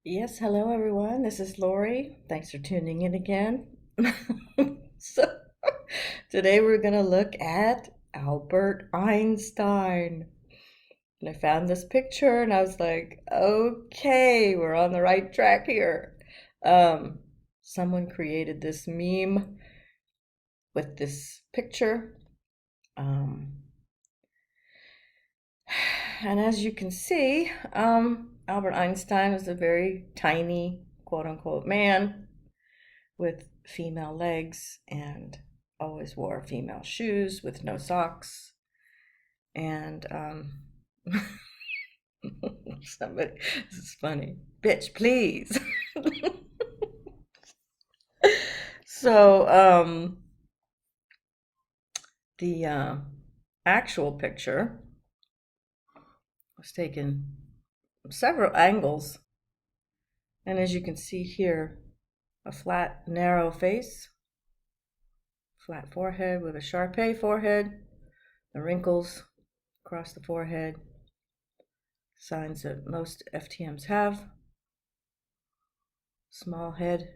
Yes, hello everyone. This is Lori. Thanks for tuning in again. So, today we're going to look at Albert Einstein. And I found this picture and I was like, okay, we're on the right track here. Um, Someone created this meme with this picture. Um, and as you can see, Albert Einstein was a very tiny, quote unquote, man with female legs and always wore female shoes with no socks. And somebody, this is funny. Bitch, please. So, the actual picture was taken from several angles. And as you can see here, a flat, narrow face, flat forehead with a Sharpei forehead, the wrinkles across the forehead, signs that most FTMs have. Small head.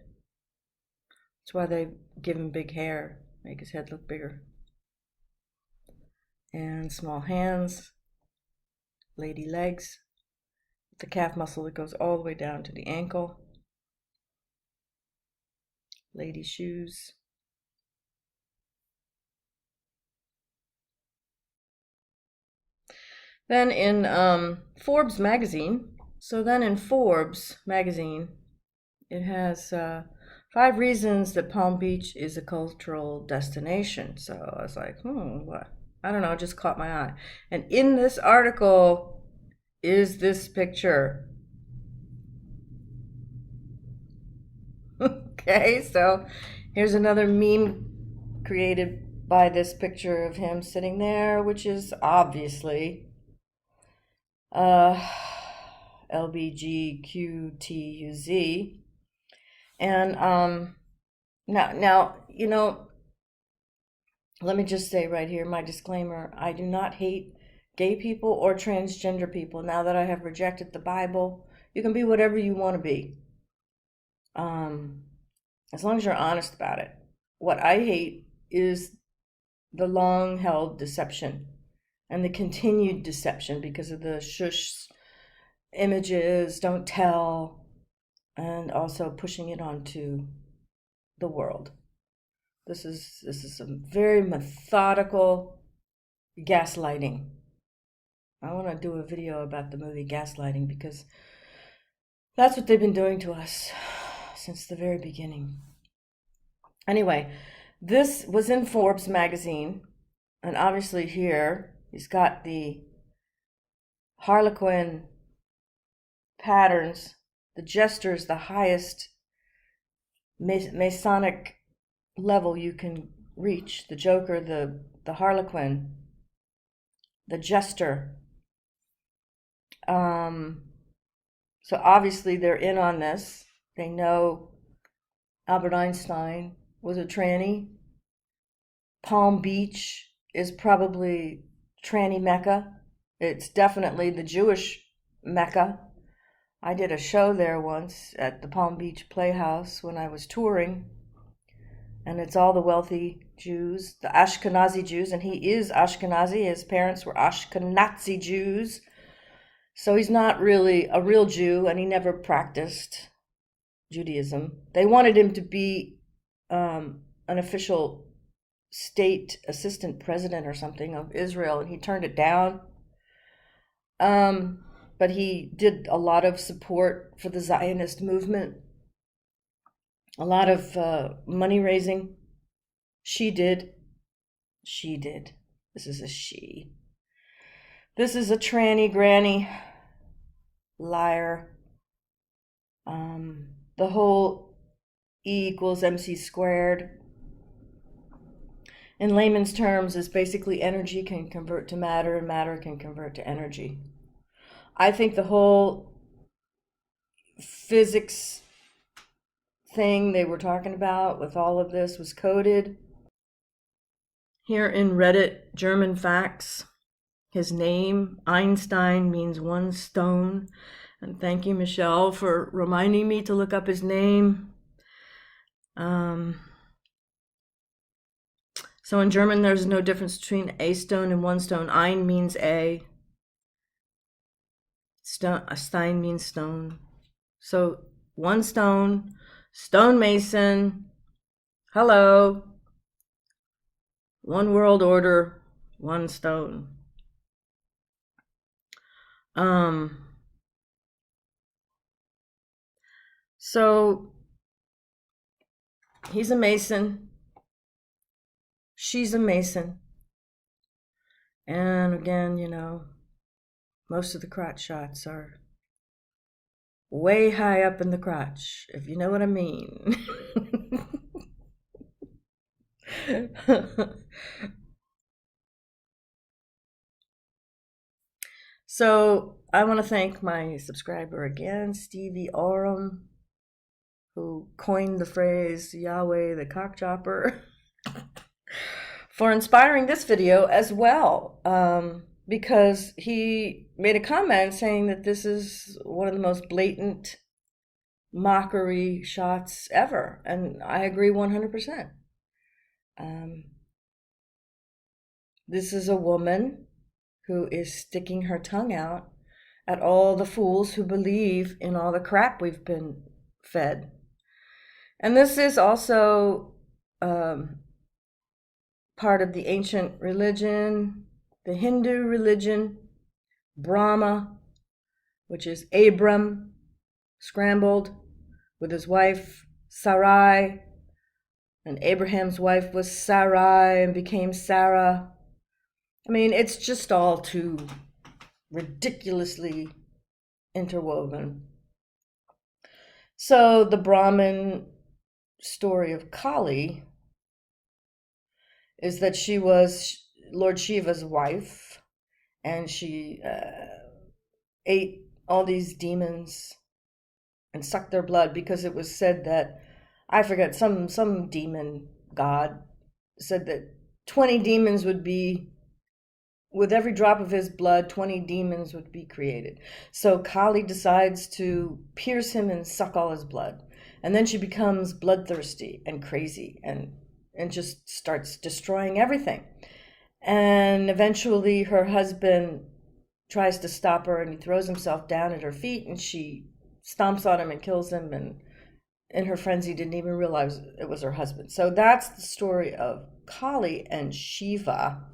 That's why they give him big hair, make his head look bigger. And small hands, lady legs, the calf muscle that goes all the way down to the ankle. Lady shoes. Then in Forbes magazine, it has 5 reasons that Palm Beach is a cultural destination. So I was like, what? I don't know, it just caught my eye. And in this article is this picture. Okay, so here's another meme created by this picture of him sitting there, which is obviously uh, LBGQTUZ. And now, let me just say right here, my disclaimer, I do not hate gay people or transgender people. Now that I have rejected the Bible, you can be whatever you want to be. As long as you're honest about it. What I hate is the long held deception and the continued deception because of the shush images, don't tell, and also pushing it onto the world. This is some very methodical gaslighting. I want to do a video about the movie Gaslighting because that's what they've been doing to us since the very beginning. Anyway, this was in Forbes magazine, and obviously here he's got the Harlequin patterns, the gestures, the highest Masonic level you can reach. The Joker, the Harlequin, the jester. So obviously they're in on this. They know Albert Einstein was a tranny. Palm Beach is probably tranny Mecca. It's definitely the Jewish Mecca. I did a show there once at the Palm Beach Playhouse when I was touring. And it's all the wealthy Jews, the Ashkenazi Jews, and he is Ashkenazi. His parents were Ashkenazi Jews. So he's not really a real Jew, and he never practiced Judaism. They wanted him to be an official state assistant president or something of Israel, and he turned it down. But he did a lot of support for the Zionist movement, a lot of money raising. She did. This is a she. This is a tranny granny. Liar. The whole E equals MC squared, in layman's terms, is basically energy can convert to matter and matter can convert to energy. I think the whole physics thing they were talking about with all of this was coded. Here in Reddit, German facts, his name, Einstein, means one stone, And thank you, Michelle, for reminding me to look up his name. So in German, there's no difference between a stone and one stone. Ein means a. Stein means stone. So one stone, stonemason, hello. One world order, one stone. So he's a mason. She's a mason. And again, most of the crotch shots are way high up in the crotch, if you know what I mean. So I want to thank my subscriber again, Stevie Oram, who coined the phrase Yahweh the cockchopper, for inspiring this video as well, because he made a comment saying that this is one of the most blatant mockery shots ever, and I agree 100%. This is a woman who is sticking her tongue out at all the fools who believe in all the crap we've been fed. And this is also part of the ancient religion, the Hindu religion, Brahma, which is Abram scrambled with his wife Sarai, and Abraham's wife was Sarai and became Sarah. I mean, it's just all too ridiculously interwoven. So the Brahmin story of Kali is that she was Lord Shiva's wife, and she ate all these demons and sucked their blood, because it was said that, I forget, some demon god said that 20 demons would be, with every drop of his blood, 20 demons would be created. So Kali decides to pierce him and suck all his blood. And then she becomes bloodthirsty and crazy and just starts destroying everything. And eventually her husband tries to stop her, and he throws himself down at her feet, and she stomps on him and kills him, and in her frenzy didn't even realize it was her husband. So that's the story of Kali and Shiva.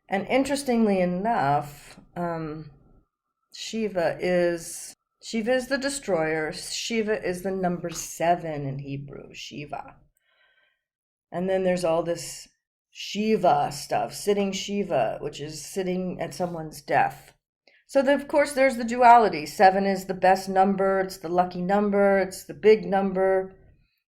And interestingly enough, Shiva is the destroyer. Shiva is the number 7 in Hebrew, Shiva. And then there's all this Shiva stuff, sitting Shiva, which is sitting at someone's death. So of course there's the duality. 7 is the best number, it's the lucky number, it's the big number.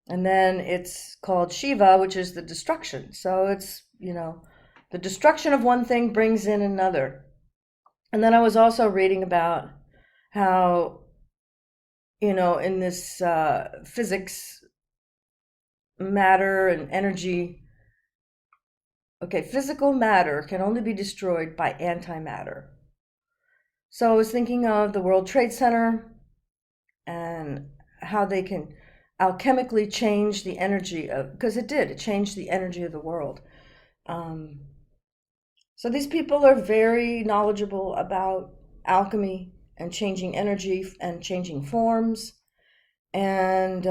And then it's called Shiva, which is the destruction. So it's, the destruction of one thing brings in another. And then I was also reading about how, in this physics, matter and energy, physical matter can only be destroyed by antimatter. So I was thinking of the World Trade Center and how they can alchemically change the energy of, because it changed the energy of the world. So these people are very knowledgeable about alchemy and changing energy and changing forms, and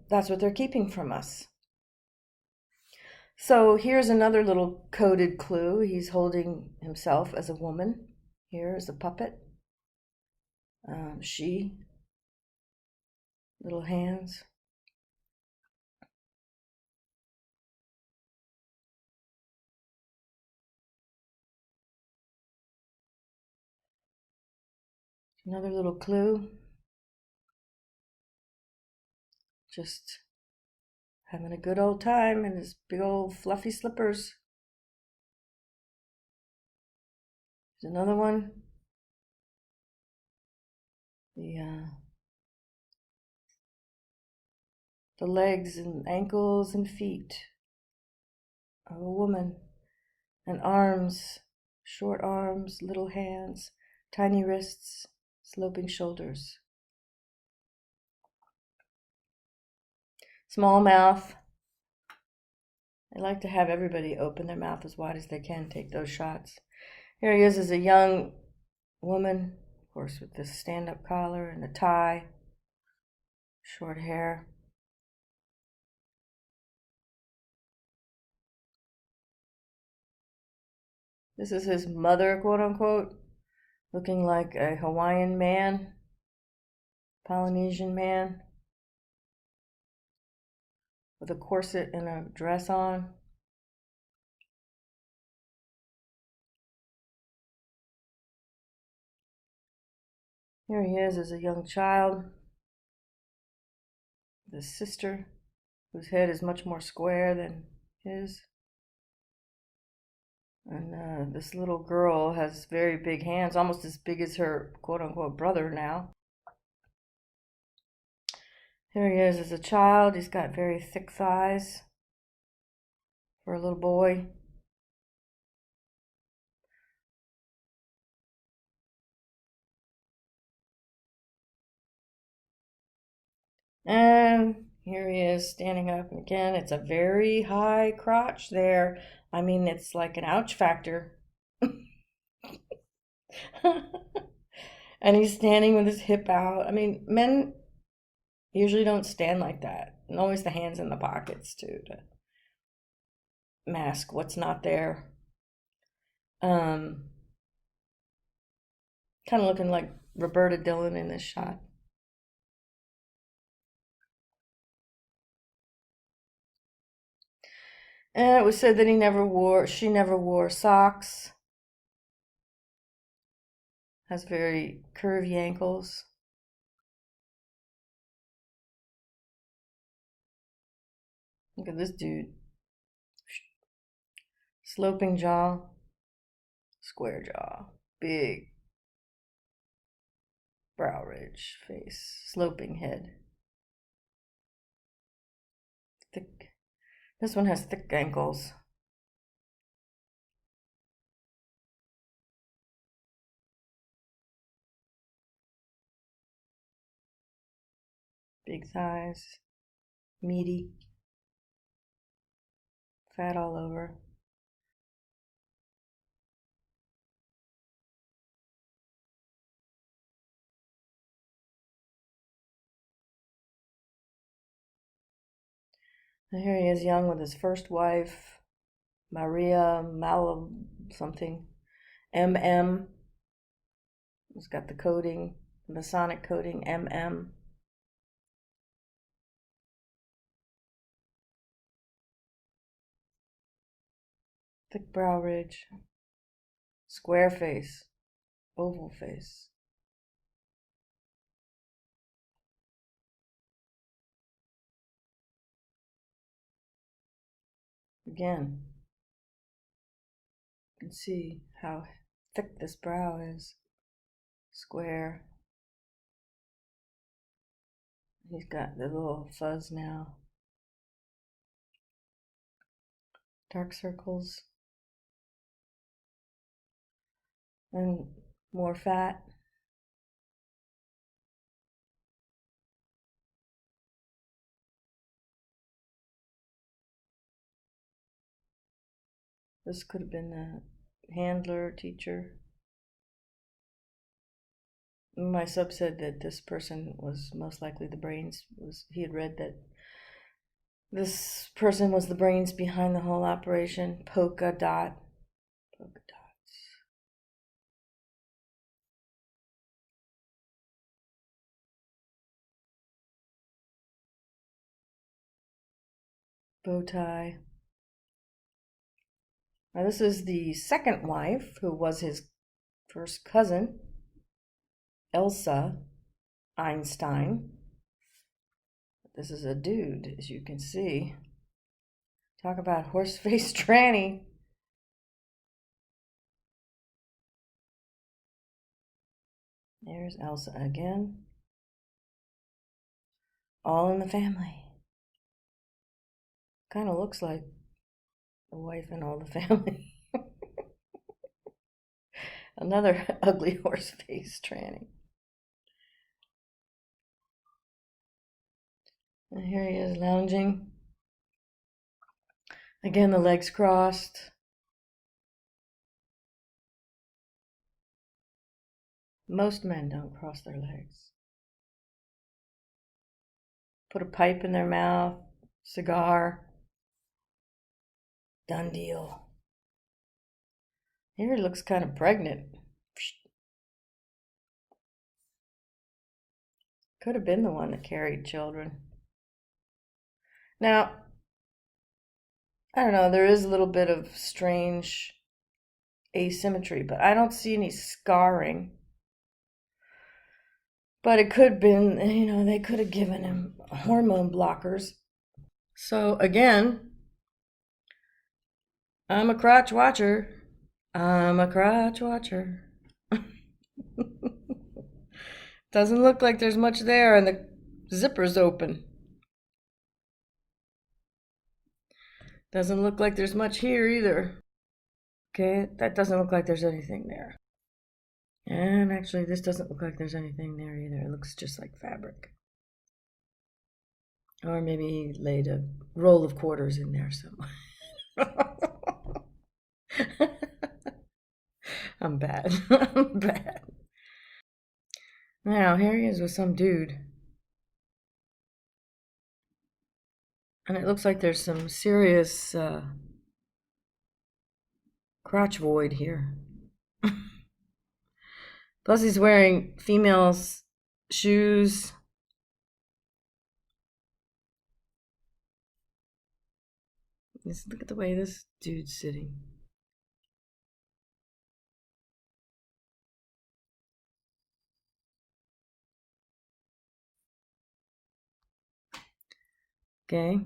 that's what they're keeping from us. So here's another little coded clue. He's holding himself as a woman. Here is a puppet. She, little hands. Another little clue. Just having a good old time in his big old fluffy slippers. There's another one. The legs and ankles and feet of a woman, and arms, short arms, little hands, tiny wrists, sloping shoulders. Small mouth. I like to have everybody open their mouth as wide as they can, take those shots. Here he is as a young woman, of course, with this stand-up collar and a tie, short hair. This is his mother, quote unquote, looking like a Hawaiian man, Polynesian man, with a corset and a dress on. Here he is as a young child, with his sister, whose head is much more square than his. And this little girl has very big hands, almost as big as her quote-unquote brother now. Here he is as a child. He's got very thick thighs for a little boy. And here he is standing up. And again, it's a very high crotch there. I mean, it's like an ouch factor. And he's standing with his hip out. I mean, men usually don't stand like that. And always the hands in the pockets, too, to mask what's not there. Kind of looking like Roberta Dillon in this shot. And it was said that she never wore socks. Has very curvy ankles. Look at this dude. Sloping jaw, square jaw, big brow ridge, face, sloping head. Thick. This one has thick ankles. Big thighs, meaty, fat all over. And here he is young with his first wife, Maria Mal something, MM. He's got the coding, Masonic coding, MM. Thick brow ridge, square face, oval face. Again, you can see how thick this brow is. Square. He's got the little fuzz now. Dark circles. And more fat. This could have been a handler, teacher. My sub said that this person was most likely the brains. He had read that this person was the brains behind the whole operation. Polka dots. Bow tie. Now this is the second wife, who was his first cousin, Elsa Einstein. This is a dude, as you can see. Talk about horse-faced tranny. There's Elsa again. All in the family. Kind of looks like the wife and all the family. Another ugly horse-faced tranny. And here he is lounging. Again, the legs crossed. Most men don't cross their legs. Put a pipe in their mouth, cigar. Done deal. Here he looks kind of pregnant. Could have been the one that carried children. Now, I don't know, there is a little bit of strange asymmetry, but I don't see any scarring. But it could have been, they could have given him hormone blockers. So again, I'm a crotch watcher. I'm a crotch watcher. Doesn't look like there's much there, and the zipper's open. Doesn't look like there's much here either. Okay, that doesn't look like there's anything there. And actually, this doesn't look like there's anything there either. It looks just like fabric. Or maybe he laid a roll of quarters in there somewhere. I'm bad. I'm bad. Now, here he is with some dude. And it looks like there's some serious crotch void here. Plus, he's wearing female's shoes. Just look at the way this dude's sitting. Okay.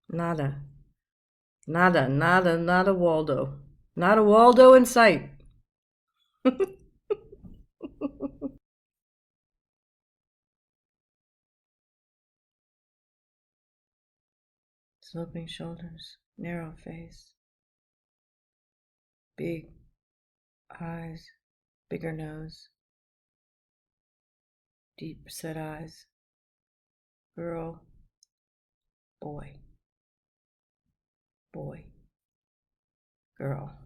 Nada. Nada, nada, nada Waldo. Not a Waldo in sight. Sloping shoulders, narrow face, big eyes, bigger nose, deep set eyes. Girl, boy, boy, girl.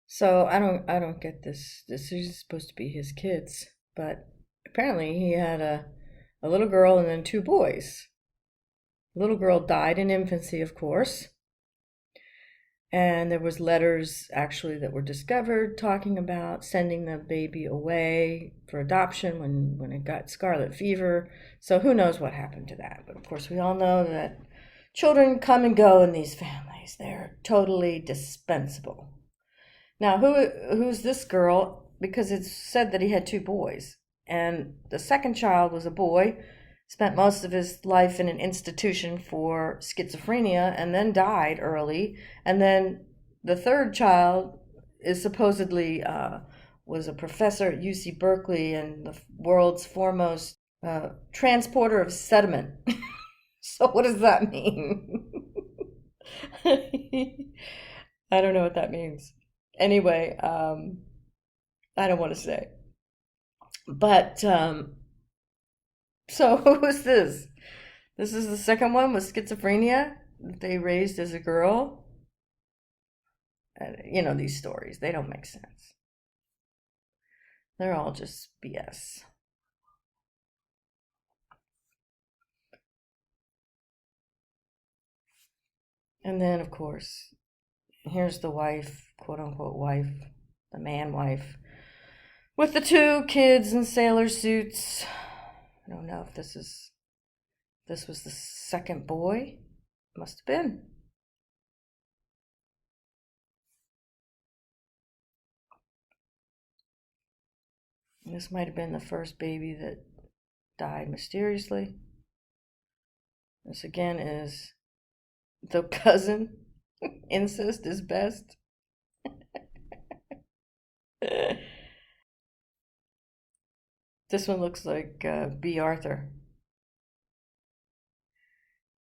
So I don't get this. This is supposed to be his kids, but apparently he had a little girl and then two boys. The little girl died in infancy, of course. And there was letters actually that were discovered talking about sending the baby away for adoption when it got scarlet fever. So who knows what happened to that. But of course we all know that children come and go in these families. They're totally dispensable. Now who's this girl? Because it's said that he had two boys. And the second child was a boy, spent most of his life in an institution for schizophrenia and then died early. And then the third child is supposedly was a professor at UC Berkeley and the world's foremost transporter of sediment. So what does that mean? I don't know what that means. Anyway, I don't want to say. But so who is this? This is the second one with schizophrenia that they raised as a girl. These stories, they don't make sense. They're all just BS. And then, of course, here's the wife, quote unquote wife, the man wife, with the two kids in sailor suits. I don't know if this was the second boy. Must have been. This might have been the first baby that died mysteriously. This again is the cousin. Incest is best. This one looks like B. Arthur.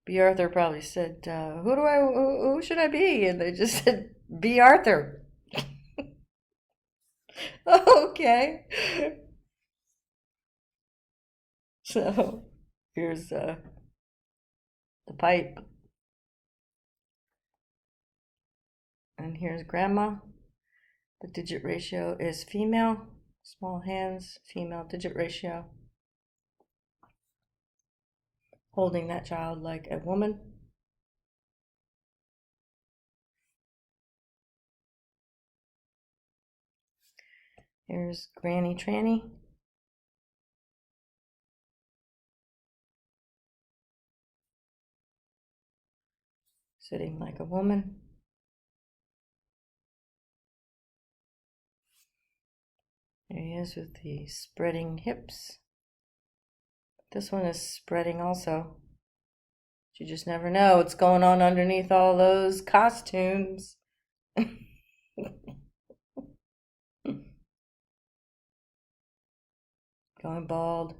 B. Arthur probably said, who should I be? And they just said, B. Arthur. Okay. So, Here's the pipe. And here's grandma. The digit ratio is female. Small hands, female digit ratio. Holding that child like a woman. Here's Granny Tranny. Sitting like a woman. There he is with the spreading hips. This one is spreading also. You just never know what's going on underneath all those costumes. Going bald.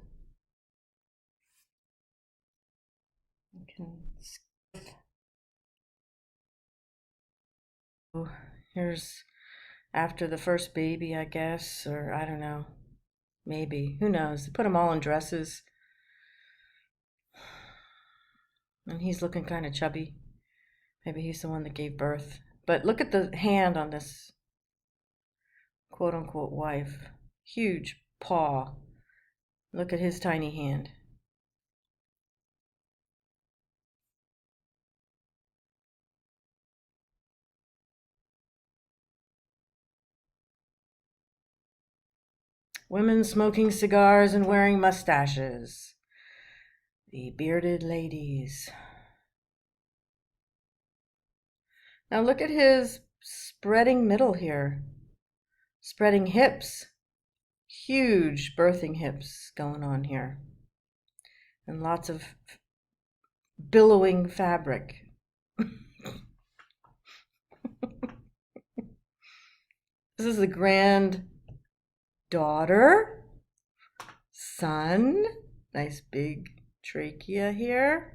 Here's after the first baby, I guess, or I don't know. Maybe. Who knows? They put them all in dresses. And he's looking kind of chubby. Maybe he's the one that gave birth. But look at the hand on this quote-unquote wife. Huge paw. Look at his tiny hand. Women smoking cigars and wearing mustaches. The bearded ladies. Now look at his spreading middle here. Spreading hips. Huge birthing hips going on here. And lots of billowing fabric. This is the granddaughter. Son. Nice big trachea here.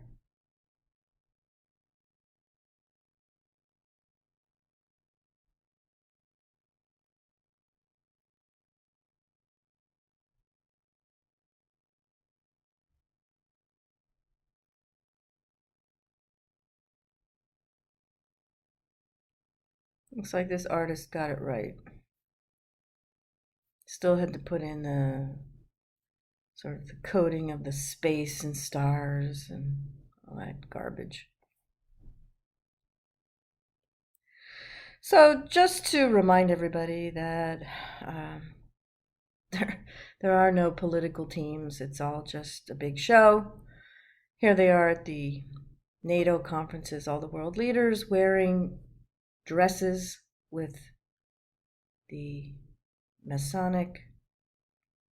Looks like this artist got it right. Still had to put in the sort of the coding of the space and stars and all that garbage. So just to remind everybody that there are no political teams. It's all just a big show. Here they are at the NATO conferences, all the world leaders wearing dresses with the Masonic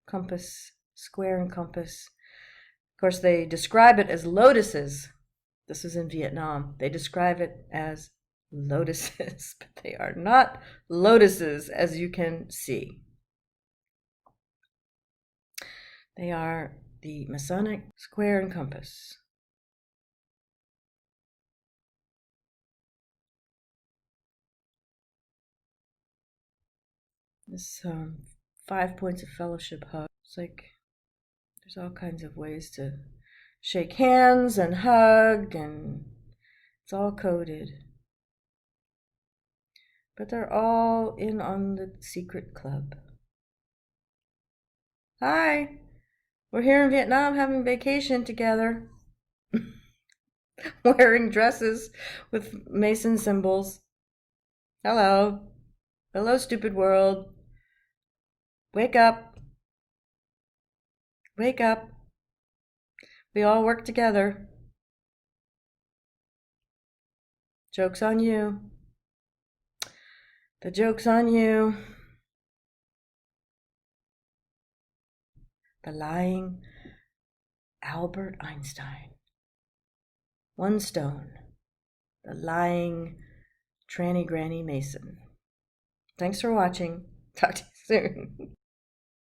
compass, square and compass. Of course, they describe it as lotuses. This is in Vietnam. They describe it as lotuses, but they are not lotuses, as you can see. They are the Masonic square and compass. This 5 points of fellowship hug. It's like there's all kinds of ways to shake hands and hug, and it's all coded. But they're all in on the secret club. Hi, we're here in Vietnam having vacation together. Wearing dresses with Mason symbols. Hello. Hello, stupid world. Wake up. Wake up. We all work together. Joke's on you. The joke's on you. The lying Albert Einstein. One stone. The lying Tranny Granny Mason. Thanks for watching. Talk to you soon.